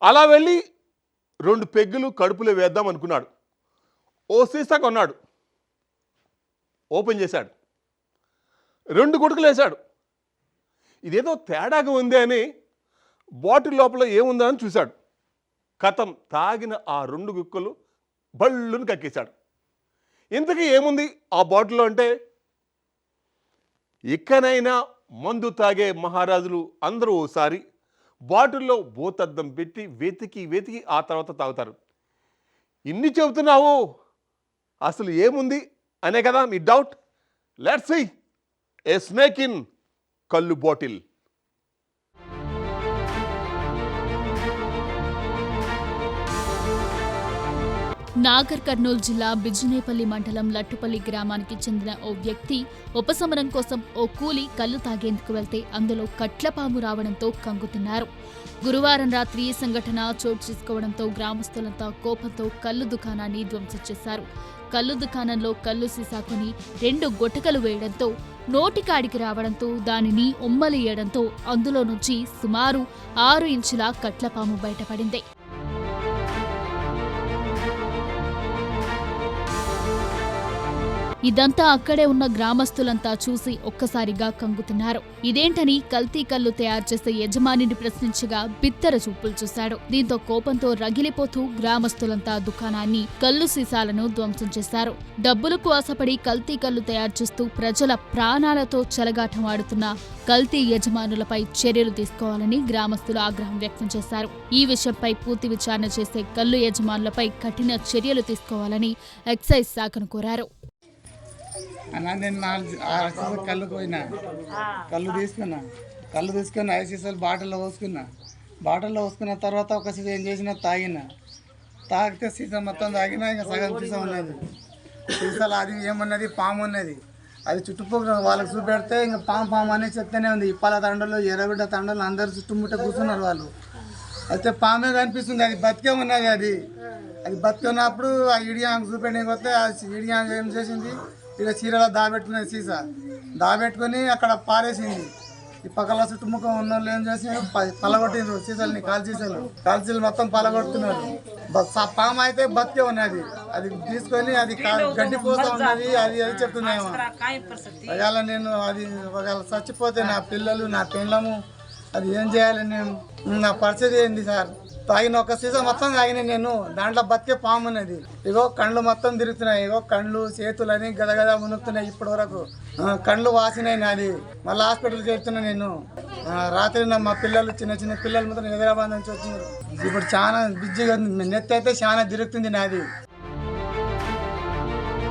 అలా వెళ్ళి 2 పెగ్గులు కడుపులో వేద్దాం అనుకున్నాడు. ఓ సీసా కొన్నాడు. ఓపెన్ చేశాడు. 2 గుటకలు వేశాడు. ఇదేదో తేడాగా ఉంది అని బాటిల్ లోపల ఏముందా అని చూశాడు. కథం తాగిన ఆ 2 గుక్కలు బళ్ళును కక్కేశాడు. ఇంతకీ ఏముంది ఆ బాటిల్లో అంటే, ఇకనైనా మందు తాగే మహారాజులు అందరూ ఓసారి బాటిల్లో భూతద్దం పెట్టి వెతికి ఆ తర్వాత తాగుతారు. ఇన్ని చెబుతున్నావు, అసలు ఏముంది అనే కదా మీ doubt. Let's see a snake in kallu bottle. Nagarkurnool జిల్లా బిజినేపల్లి మండలం లట్టుపల్లి గ్రామానికి చెందిన ఓ వ్యక్తి ఉపశమనం కోసం ఓ కూలి కళ్ళు తాగేందుకు వెళ్తే అందులో కట్లపాము రావడంతో కంగుతిన్నారు. గురువారం రాత్రి ఈ సంఘటన చోటు చేసుకోవడంతో గ్రామస్తులంతా కోపంతో కళ్ళు దుకాణాన్ని ధ్వంసం చేశారు. కళ్ళు దుకాణంలో కళ్ళు సీసా కొని 2 గుటకలు వేయడంతో నోటికాడికి రావడంతో దానిని ఉమ్మలియడంతో అందులో నుంచి సుమారు 6 ఇంచుల కట్లపాము బయటపడింది. ఇదంతా అక్కడే ఉన్న గ్రామస్తులంతా చూసి ఒక్కసారిగా కంగుతున్నారు. ఇదేంటని కల్తీ కళ్ళు తయారు చేసే యజమానిని ప్రశ్నించగా బిత్తర చూపులు చూశాడు. దీంతో కోపంతో రగిలిపోతూ గ్రామస్తులంతా దుకాణాన్ని, కళ్ళు సీసాలను ధ్వంసం చేశారు. డబ్బులకు ఆశపడి కల్తీ కళ్ళు తయారు చేస్తూ ప్రజల ప్రాణాలతో చెలగాటం ఆడుతున్న కల్తీ యజమానులపై చర్యలు తీసుకోవాలని గ్రామస్తులు ఆగ్రహం వ్యక్తం చేశారు. ఈ విషయంపై పూర్తి విచారణ చేసే కళ్ళు యజమానులపై కఠిన చర్యలు తీసుకోవాలని ఎక్సైజ్ శాఖను కోరారు. అన్న నేను 6 కళ్ళు పోయినా, కళ్ళు తీసుకున్నా 5 సీసాలు బాటిల్లో పోసుకున్న తర్వాత ఒక సీసా ఏం చేసినా తాగితే సీసా మొత్తం తాగినా ఇంకా సగం సీసా ఉన్నది. సీసాలు అది ఏమున్నది, పాము ఉన్నది. అది చుట్టుపక్కల వాళ్ళకి చూపెడితే ఇంకా పాము అనేది చెప్తూనే ఉంది. ఇప్పాల తండలు, ఎర్రగడ్డ తండలు అందరు చుట్టుముట్ట కూర్చున్నారు వాళ్ళు. అయితే పామే కనిపిస్తుంది, అది బతికే ఉన్నది. అది బతికున్నప్పుడు ఆ ఇడియాంగ్ చూపెట్టి పోతే ఆ ఇడియాంగ్ ఏం చేసింది, ఇక చీరలో దాబెట్టుకునేది, సీసా దాబెట్టుకొని అక్కడ పారేసింది. ఈ పక్కల చుట్టుముఖం ఉన్న వాళ్ళు ఏం చేసి పలగొట్టిండ్రు సీసాలని, కాల్చీలు మొత్తం పలగొడుతున్నారు. పాము అయితే బతికే ఉన్నది. అది తీసుకొని అది గడ్డి పోతా ఉన్నది. అది చెప్తున్నాయేమో ఒకవేళ నేను ఒకవేళ చచ్చిపోతే నా పిల్లలు, నా పెళ్ళము, అది ఏం చేయాలి నేను, నా పరిస్థితి ఏంది సార్? తాగిన ఒక సీసా మొత్తం తాగిన నేను, దాంట్లో బతికే పాము ఉన్నది. ఇగో కళ్ళు మొత్తం తిరుగుతున్నాయి, ఇగో కళ్ళు చేతులని గదగద మునుగుతున్నాయి. ఇప్పటి వరకు కళ్ళు వాసినాయి నాది. మళ్ళీ హాస్పిటల్కి వెళ్తున్నా నేను. రాత్రి మా పిల్లలు, చిన్న పిల్లలు మొత్తం హైదరాబాద్ నుంచి వచ్చినారు. ఇప్పుడు చాలా బిజీగా ఉంది, నెత్తి అయితే చాలా తిరుగుతుంది నాది.